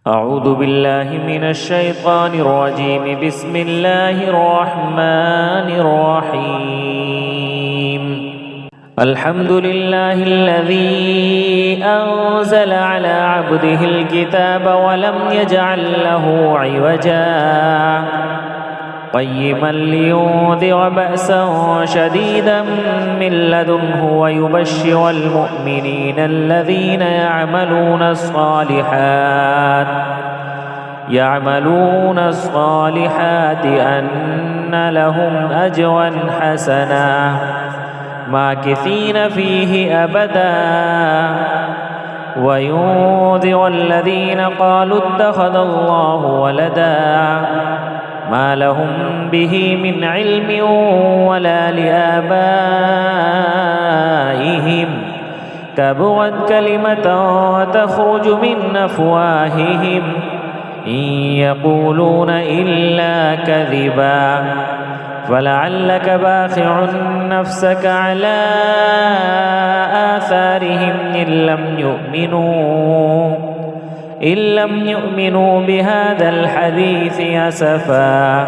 أعوذ بالله من الشيطان الرجيم. بسم الله الرحمن الرحيم. الحمد لله الذي أنزل على عبده الكتاب ولم يجعل له عوجا قيما لينذر بأسا شديدا من لدنه ويبشر المؤمنين الذين يعملون الصالحات أن لهم أجرا حسنا ماكثين فيه أبدا وينذر الذين قالوا اتخذ الله ولدا ما لهم به من علم ولا لآبائهم كبرت كلمة تخرج من أفواههم إن يقولون إلا كذبا فلعلك باخع نفسك على آثارهم إن لم يؤمنوا بهذا الحديث أسفا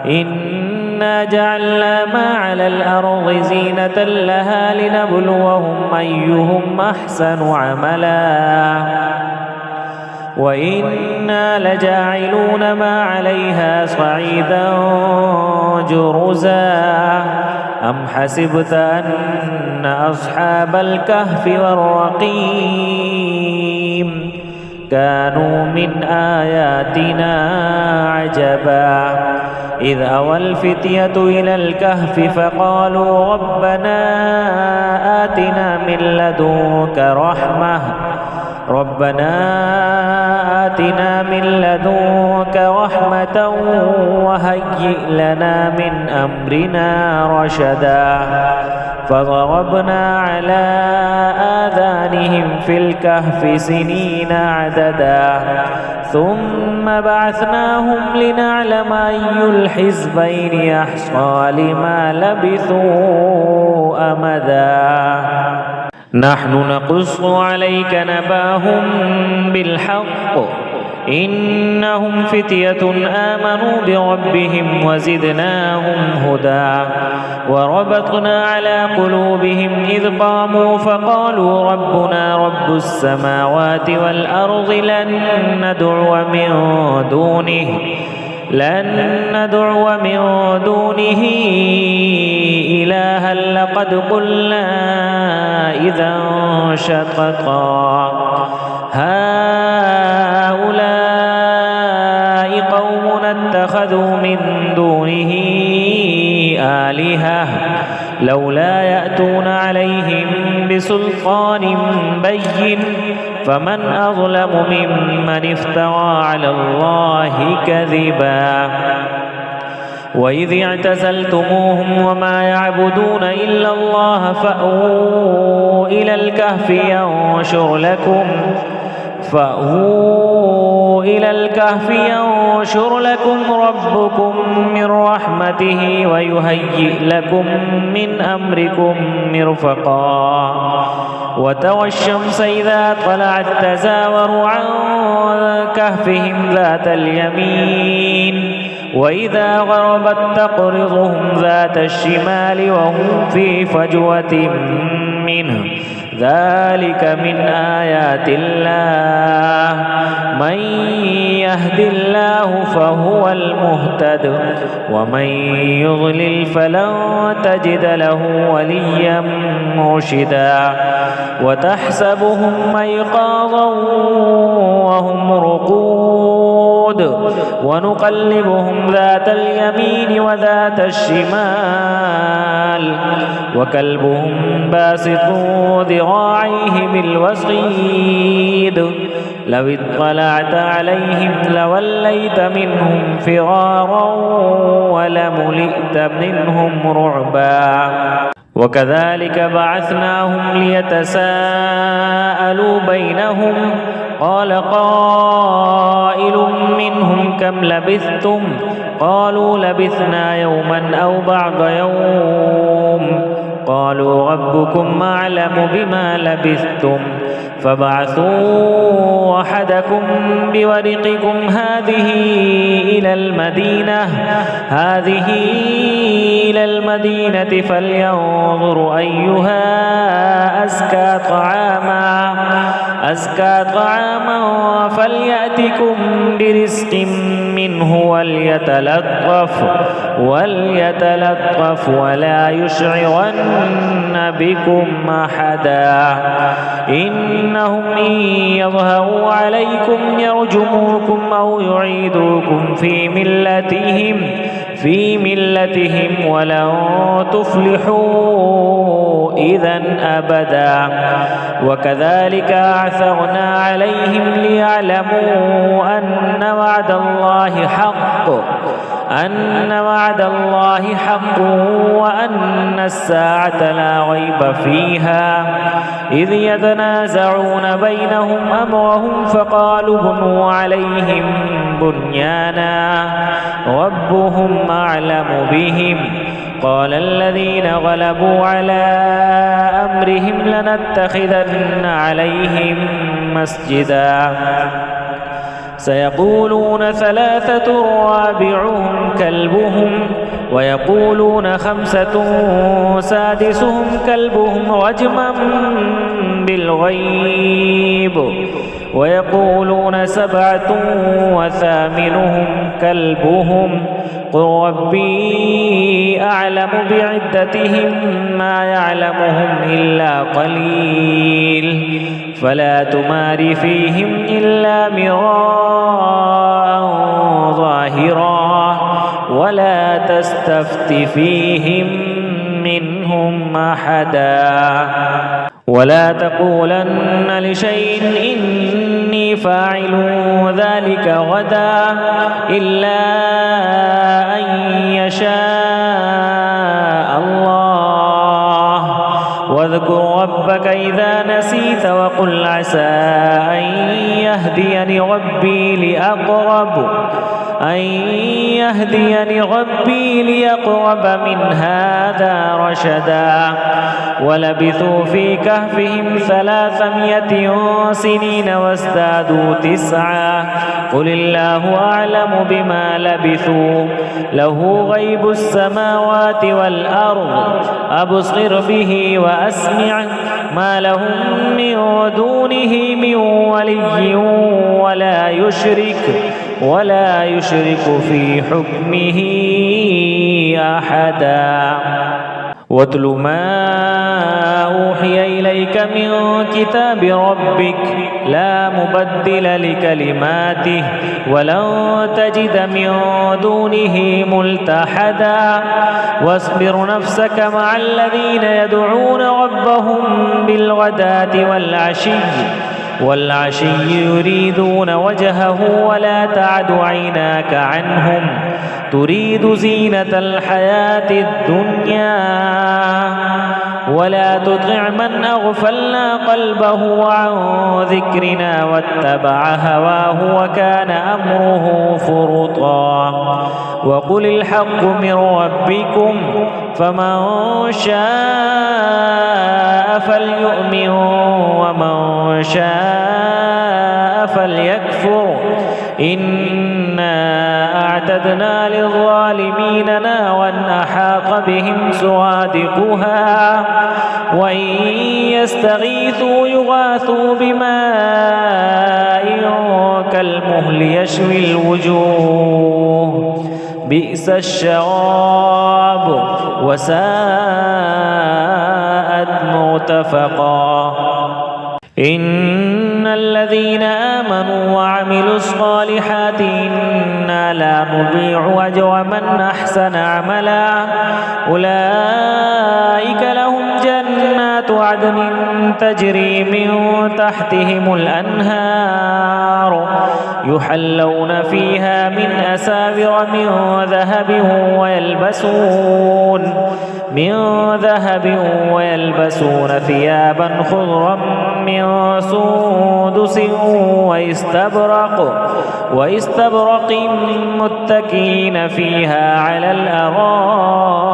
إنا جعلنا ما على الأرض زينة لها لنبلوهم أيهم أحسن عملا وإنا لجاعلون ما عليها صعيدا جرزا أم حسبت أن أصحاب الكهف والرقيم كانوا من آياتنا عجبا إذ أوى الفتية إلى الكهف فقالوا ربنا آتنا من لدنك رحمة وهيئ لنا من أمرنا رشدا فضربنا على آذانهم في الكهف سنين عددا ثم بعثناهم لنعلم أي الحزبين أحصى لما لبثوا أمدا نحن نقص عليك نباهم بالحق إنهم فتية آمنوا بربهم وزدناهم هدى وربطنا على قلوبهم إذ قاموا فقالوا ربنا رب السماوات والأرض لن ندعو من دونه إلها لقد قلنا إذا شططا هؤلاء قومنا اتخذوا من دونه آلهة لولا يأتون عليهم بسلطان بين فمن أظلم ممن افترى على الله كذبا وإذ اعتزلتموهم وما يعبدون إلا الله فأووا إلى الكهف ينشر لكم ربكم من رحمته ويهيئ لكم من أمركم مرفقا وترى الشمس إذا طلعت تزاور عن كهفهم ذات اليمين وإذا غربت تقرضهم ذات الشمال وهم في فجوة منه ذلك من آيات الله من يهد الله فهو المهتد ومن يضلل فلن تجد له وليا مرشدا وتحسبهم أيقاظا وهم رقود ونقلبهم ذات اليمين وذات الشمال وكلبهم باسط ذراعيه بالوصيد لو اطلعت عليهم لوليت منهم فرارا ولملئت منهم رعبا وكذلك بعثناهم ليتساءلوا بينهم قال قائل منهم كم لبثتم قالوا لبثنا يوما أو بعض يوم قالوا ربكم أعلم بما لبثتم فابعثوا أحدكم بورقكم هذه إلى المدينة فلينظر أيها أزكى طعاما فليأتكم برزق منه وليتلطف ولا يشعرن بكم أحدا إنهم إن يظهروا عليكم يرجموكم أو يعيدوكم في ملتهم ولن تفلحوا إذا أبدا وكذلك أعثرنا عليهم ليعلموا أن وعد الله حق وأن الساعة لا ريب فيها إذ يتنازعون بينهم أمرهم فقالوا ابنوا عليهم بنيانا ربهم أعلم بهم قال الذين غلبوا على أمرهم لنتخذن عليهم مسجدا سيقولون 3 رابعهم كلبهم ويقولون 5 سادسهم كلبهم رجما بالغيب ويقولون 7 وثامنهم كلبهم قل ربي أعلم بعدتهم ما يعلمهم إلا قليل فلا تمار فيهم إلا مراء ظاهرا ولا تستفت فيهم منهم أحدا ولا تقولن لشيء إني فاعل ذلك غدا إلا أن يشاء الله واذكر ربك إذا نسيت وقل عسى أن يهديني ربي لأقرب من هذا رشدا ولبثوا في كهفهم 300 سنين وازدادوا 9 قل الله أعلم بما لبثوا له غيب السماوات والأرض أبصر به وأسمع ما لهم من دونه من ولي ولا يشرك في حكمه أحدا واتل ما أوحي إليك من كتاب ربك لا مبدل لكلماته ولن تجد من دونه ملتحدا واصبر نفسك مع الذين يدعون ربهم بالغداة والعشي يريدون وجهه ولا تعد عيناك عنهم تريد زينة الحياة الدنيا ولا تطع من أغفلنا قلبه عن ذكرنا واتبع هواه وكان أمره فرطا وقل الحق من ربكم فمن شاء فليؤمن ومن شاء فليكفر إنا أعتدنا للظالمين نارا أحاط بهم سرادقها وإن يستغيثوا يغاثوا بماء كالمهل يشوي الوجوه بئس الشراب وساءت مرتفقا إن الذين آمنوا وعملوا الصالحات إنا لا نضيع أجر من أحسن عملا أولئك لهم جنات عدن تجري من تحتهم الأنهار يحلون فيها من أساور من ذهب ويلبسون ثيابا خضرا من سندس واستبرق متكئين فيها على الأرائك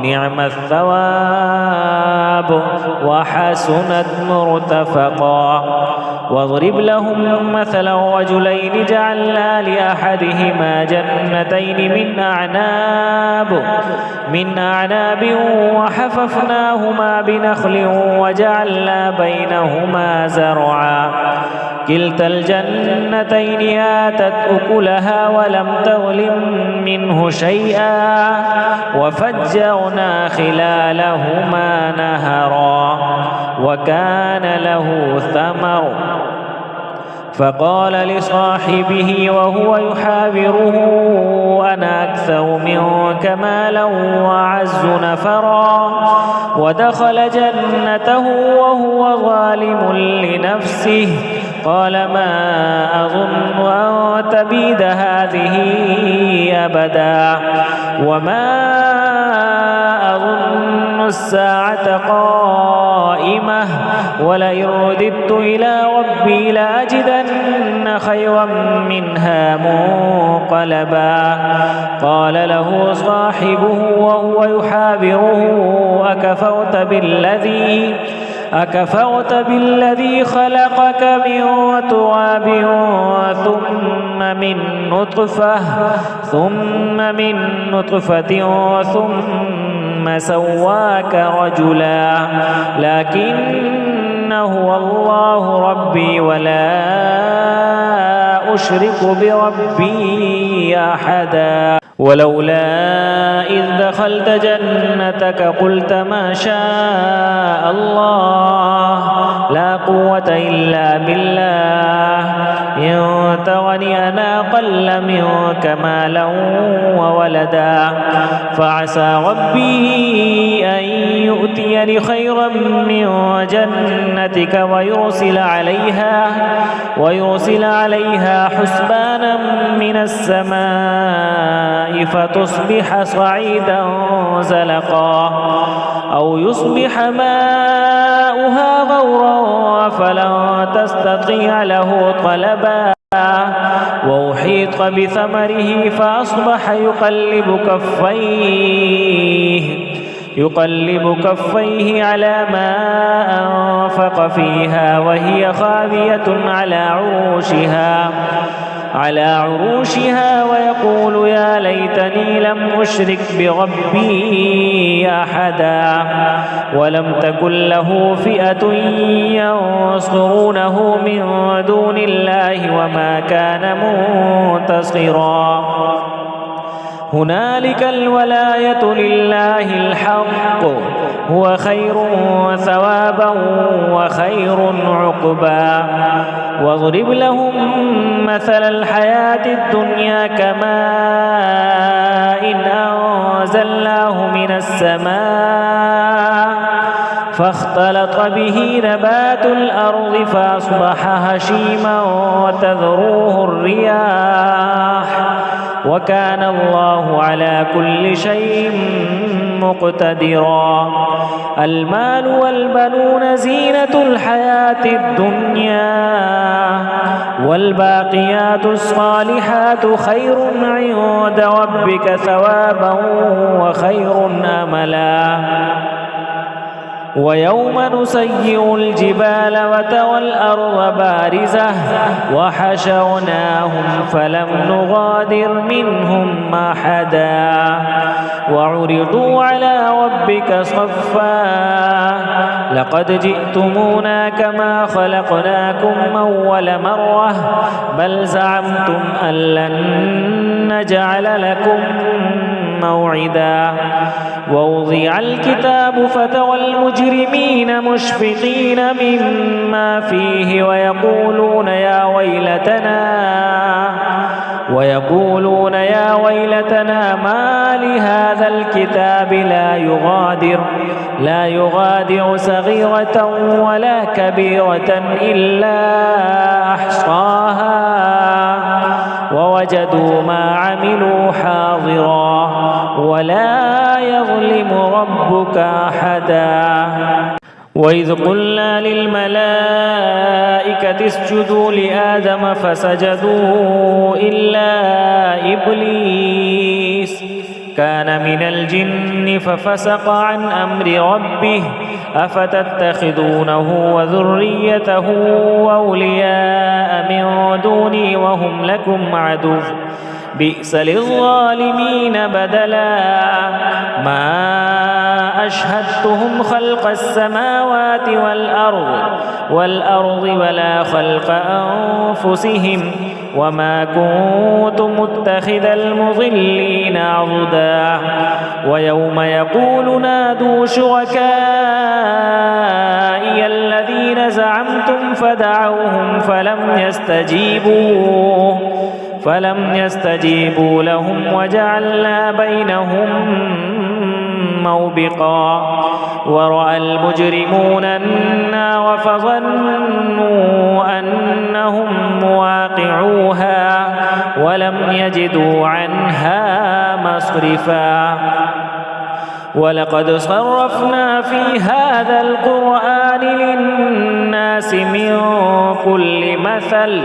نعم الثواب وحسنت مرتفقا. واضرب لهم مثلا رجلين جعلنا لأحدهما جنتين من أعناب وحففناهما بنخل وجعلنا بينهما زرعا كلتا الجنتين آتت أكلها ولم تظلم منه شيئا وفجرنا خلالهما نهرا وكان له ثمر فقال لصاحبه وهو يحاوره أنا أكثر منك مالا وأعز نفرا ودخل جنته وهو ظالم لنفسه قال ما أظن أن تبيد هذه أبدا وما أظن الساعة قائمة ولئن رددت إلى ربي لأجدن خيرا منها منقلبا. قال له صاحبه وهو يحاوره أكفرت بالذي خلقك من تراب ثم من نطفة ثم سواك رجلا لكن هو الله ربي ولا أشرك بربي أحدا. ولولا إذ دخلت جنتك قلت ما شاء الله لا قوة إلا بالله إن ترني أنا أقل منك مالا وولدا فعسى ربي أن يؤتيني خيرا من جنتك ويرسل عليها حسبانا من السماء فتصبح صعيدا زلقا أو يصبح ماؤها غورا فلن تستطيع له طلبا وأحيط بثمره فأصبح يقلب كفيه على ما أنفق فيها وهي خاوية على عروشها ويقول يا ليتني لم أشرك بربي أحدا ولم تكن له فئة ينصرونه من دون الله وما كان منتصرا. هنالك الولاية لله الحق هو خير ثوابا وخير عقبا. واضرب لهم مثل الحياة الدنيا كماء أنزلناه من السماء فاختلط به نبات الأرض فأصبح هشيما وتذروه الرياح وكان الله على كل شيء مقتدرا. المال والبنون زينة الحياة الدنيا والباقيات الصالحات خير عند ربك ثوابا وخير أملا. ويوم نسير الجبال وترى الأرض بارزة وحشرناهم فلم نغادر منهم أحدا وعرضوا على ربك صفا لقد جئتمونا كما خلقناكم أول مرة بل زعمتم أن لن نجعل لكم موعدا. ووضع الكتاب فترى المجرمين مشفقين مما فيه ويقولون يا ويلتنا ما لهذا الكتاب لا يغادر صغيرة ولا كبيرة إلا أحصاها ووجدوا ما عملوا حاضرا ولا يظلم ربك أحدا. وإذ قلنا للملائكة اسجدوا لآدم فسجدوا إلا كان من الجن ففسق عن أمر ربه أفتتخذونه وذريته أولياء من دوني وهم لكم عدو بئس للظالمين بدلا ما أشهدتهم خلق السماوات والأرض ولا خلق أنفسهم وما كنت متخذ المضلين عضدا ويوم يقول نادوا شركائي الذين زعمتم فدعوهم فلم يستجيبوا لهم وجعلنا بينهم موبقا ورأى المجرمون النار فظنوا أنهم مواقعوها ولم يجدوا عنها مصرفا ولقد صرفنا في هذا القرآن للناس من كل مثل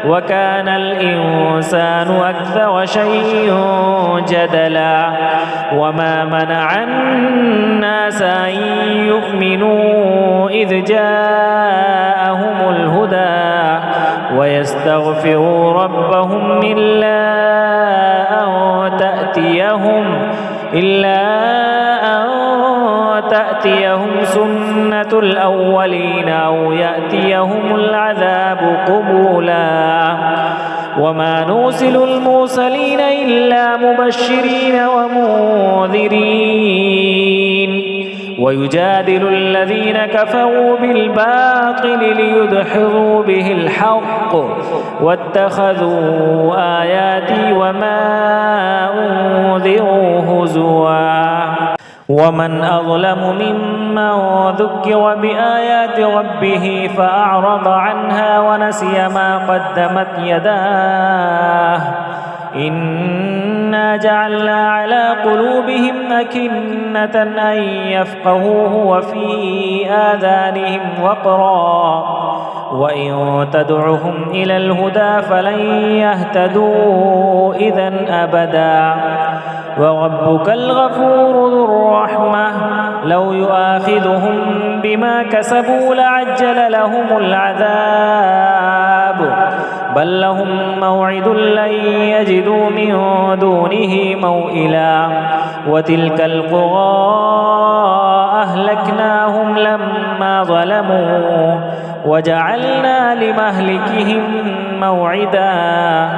وكان الإنسان أكثر شيء جدلا وما منع الناس أن يؤمنوا إذ جاءهم الهدى ويستغفروا ربهم إلا أن تأتيهم سنة الأولين أو يأتيهم العذاب قبولا وما نرسل المرسلين إلا مبشرين ومنذرين ويجادل الذين كفروا بالباطل ليدحضوا به الحق واتخذوا آياتي وما أنذروا هزوا ومن أظلم ممن ذكر بآيات ربه فأعرض عنها ونسي ما قدمت يداه إنا جعلنا على قلوبهم أكنة أن يفقهوه وفي آذانهم وقرا وإن تدعهم إلى الهدى فلن يهتدوا إذا أبدا وربك الغفور ذو الرحمة لو يؤاخذهم بما كسبوا لعجل لهم العذاب بل لهم موعد لن يجدوا من دونه موئلا وتلك القرى أهلكناهم لما ظلموا وجعلنا لمهلكهم موعدا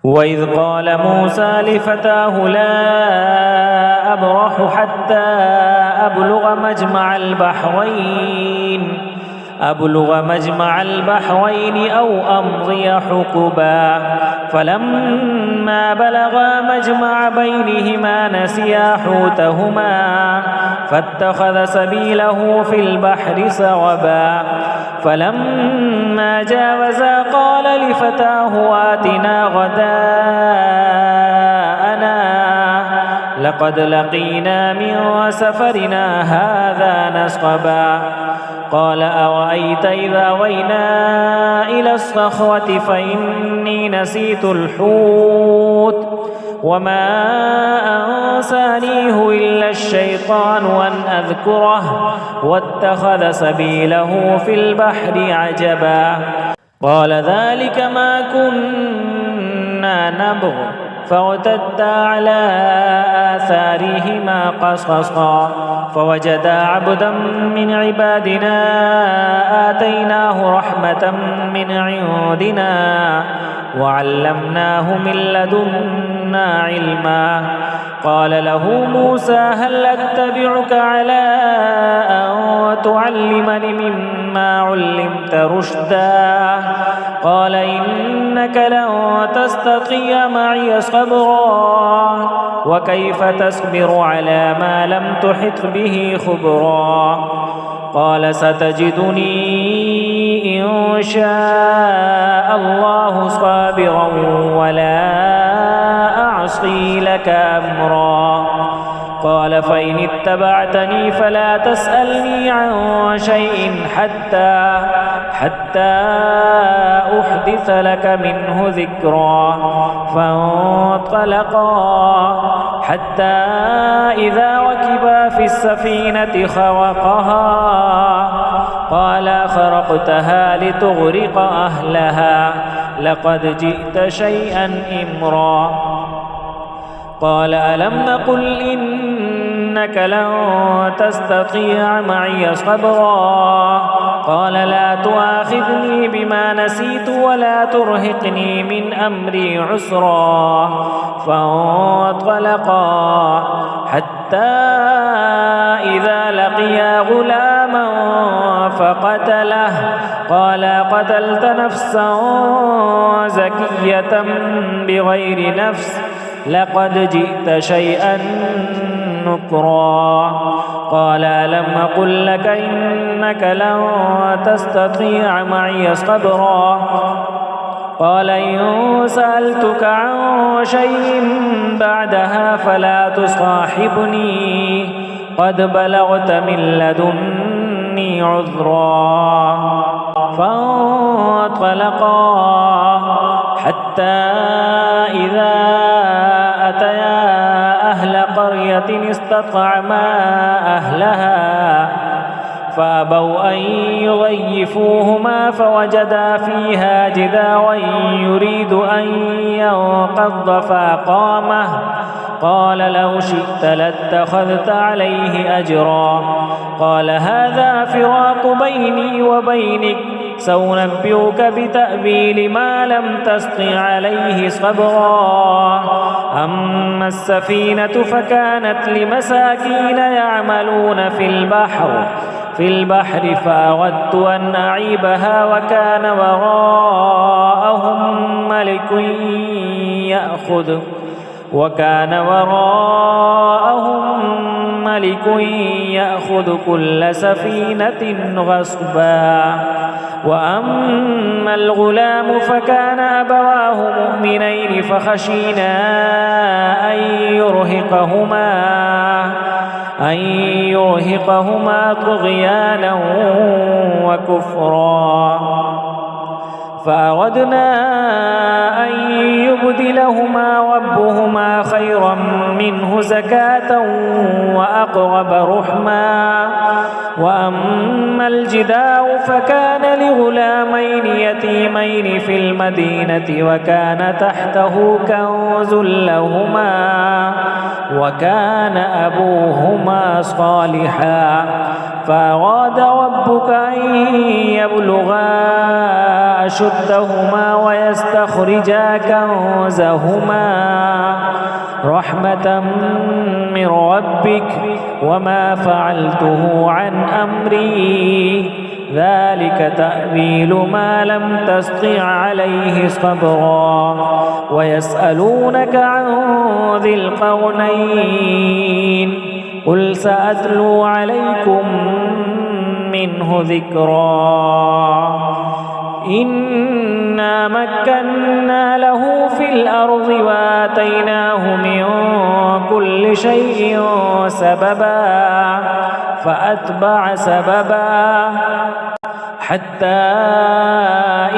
وإذ قال موسى لفتاه لا أبرح حتى أبلغ مجمع البحرين أو أمضي حقبا فلما بلغا مجمع بينهما نسيا حوتهما فاتخذ سبيله في البحر سربا فلما جاوزا قال لفتاه آتنا غداءنا لقد لقينا من سفرنا هذا نصبا قال أرأيت إذا وينا إلى الصخرة فإني نسيت الحوت وما أنسانيه إلا الشيطان أن أذكره واتخذ سبيله في البحر عجبا قال ذلك ما كنا نبغ فارتدا على آثارهما قصصا فوجدا عبدا من عبادنا آتيناه رحمة من عندنا وعلمناه من لدنا علما قال له موسى هل أتبعك على أن تعلمني مما علمت رشدا قال إنك لن تستطيع معي صبرا وكيف تصبر على ما لم تحط به خبرا قال ستجدني إن شاء الله صابرا ولا أعصي لك أمرا قال فإن حتى أحدث لك منه ذكرا فانطلقا حتى إذا ركبا في السفينة خرقها قال خرقتها لتغرق أهلها لقد جئت شيئا إمرا قال ألم نقل إنك لن تستطيع معي صبرا قال لا تؤاخذني بما نسيت ولا ترهقني من أمري عسرا فانطلقا حتى إذا لقيا غلاما فقتله قال قتلت نفسا زكية بغير نفس لقد جئت شيئا نكرا قال ألم أقل لك إنك لن تستطيع معي صبرا قال إن سألتك عن شيء بعدها فلا تصاحبني قد بلغت من لدني عذرا فانطلقا حتى إذا أتيا أهل قرية استطعما أهلها فأبوا أن يضيفوهما فوجدا فيها جدارا يريد أن ينقض فأقامه قال لو شئت لاتخذت عليه أجرا قال هذا فراق بيني وبينك سأنبئك بتأويل ما لم تسطع عليه صبرا أما السفينة فكانت لمساكين يعملون في البحر فأردت أن أعيبها وكان وراءهم ملك يأخذ كل سفينة غصبا وأما الغلام فكان أبواه مؤمنين فخشينا أن يرهقهما طغيانا وكفرا فأردنا أن يبدلهما ربهما خيرا منه زكاة وأقرب رحما وأما الجدار فكان لغلامين يتيمين في المدينة وكان تحته كنز لهما وكان أبوهما صالحا فأراد ربك أن يبلغا أشدهما ويستخرجا كنزهما رحمة من ربك وما فعلته عن أمري ذلك تأويل ما لم تسطع عليه صبرا ويسألونك عن ذي القرنين قل سأتلو عليكم منه ذكرا إنا مكنا له في الأرض وآتيناه من كل شيء سببا فأتبع سببا حتى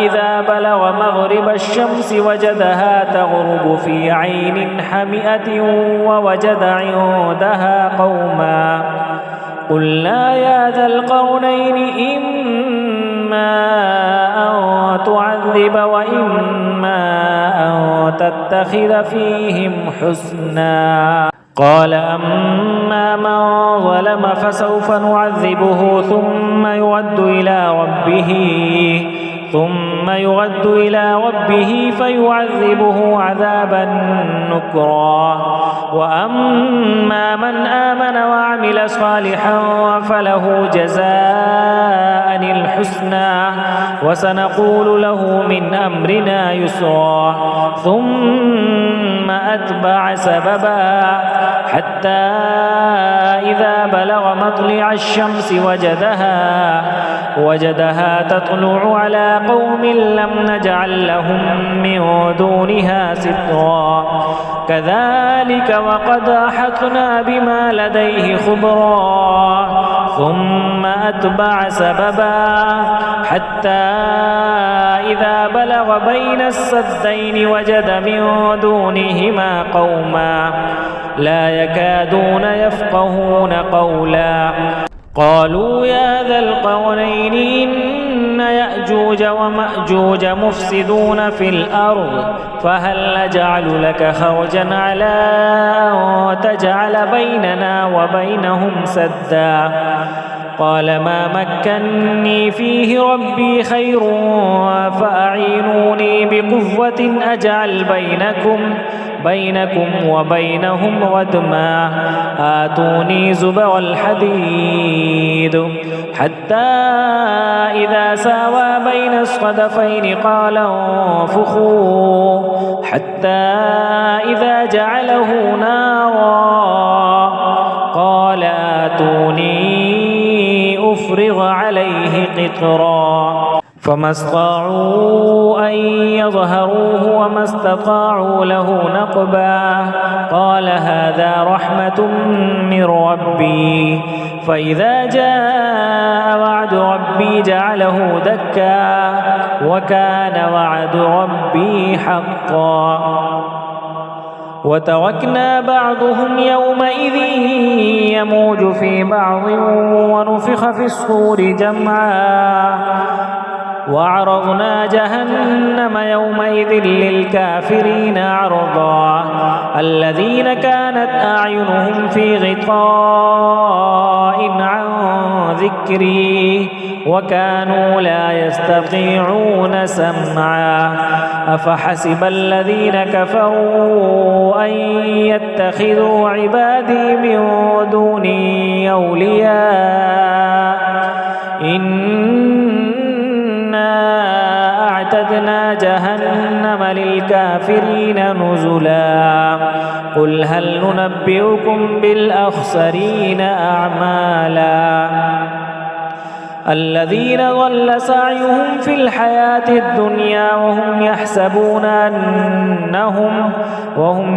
إذا بلغ مغرب الشمس وجدها تغرب في عين حمئة ووجد عندها قوما قلنا يا ذا القرنين إما أن تعذب وإما أن تتخذ فيهم حسنا قال أما من ظلم فسوف نعذبه ثم يرد إلى ربه فيعذبه عذابا نكرا وأما من آمن وعمل صالحا فله جزاء الحسنى وسنقول له من أمرنا يسرا ثم أتبع سببا حتى إذا بلغ مطلع الشمس وجدها تطلع على قوم لم نجعل لهم من دونها سترا كذلك وقد أحطنا بما لديه خبرا ثم أتبع سببا حتى إذا بلغ بين السدين وجد من دونهما قوما لا يكادون يفقهون قولا قالوا يا ذا القرنين إن يأجوج ومأجوج مفسدون في الأرض فهل نجعل لك خرجا على أن تجعل بيننا وبينهم سدا قال ما مكني فيه ربي خير فأعينوني بقوة أجعل بينكم وبينهم ردما آتوني زبر الحديد حتى إذا ساوى بين الصدفين قال انفخوا حتى إذا جعله نارا قال آتوني أفرغ عليه قطرا فما استطاعوا أن يظهروه وما استطاعوا له نقبا قال هذا رحمة من ربي فإذا جاء وعد ربي جعله دكا وكان وعد ربي حقا وتركنا بعضهم يومئذ يموج في بعض ونفخ في الصور جمعا وعرضنا جهنم يومئذ للكافرين عرضا الذين كانت أعينهم في غطاء عن ذكري وكانوا لا يستطيعون سمعا أفحسب الذين كفروا أن يتخذوا عبادي من دوني أولياء أعتدنا جهنم للكافرين نزلا قل هل ننبئكم بالأخسرين أعمالا الذين ضل سعيهم في الحياة الدنيا وهم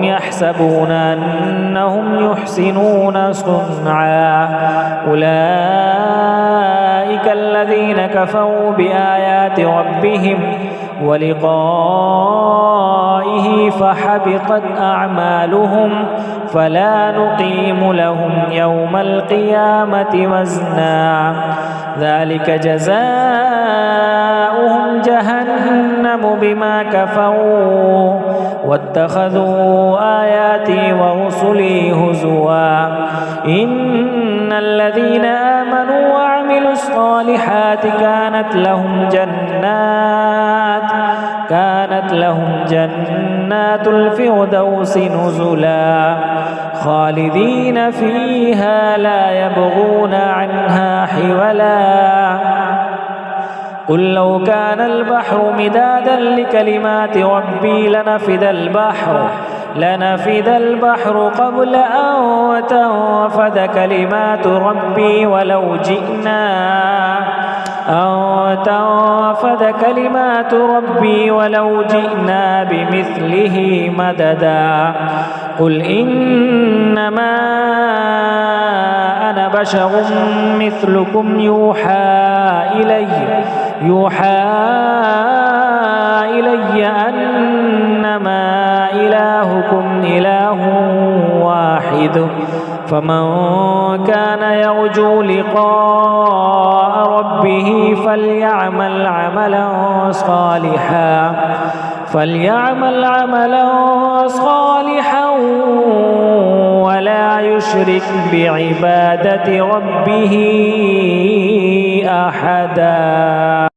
يحسبون أنهم يحسنون صنعا أولئك الذين كفروا بآيات ربهم ولقائه فحبطت أعمالهم فلا نقيم لهم يوم القيامة وزنا ذلك جزاؤهم جهنم بما كفروا واتخذوا آياتي ورسلي هزوا إن الذين آمنوا وعملوا الصالحات كانت لهم جنات الفردوس نزلا خالدين فيها لا يبغون عنها حولا قل لو كان البحر مدادا لكلمات ربي لنفد البحر قبل أن تنفد كلمات ربي ولو جئنا بمثله مددا قل إنما أنا بشر مثلكم يوحى إلي أنما إلهكم إله واحد فمن كان يرجو لقاء ربه فليعمل عملا صالحا ولا يشرك بعبادة ربه أحدا.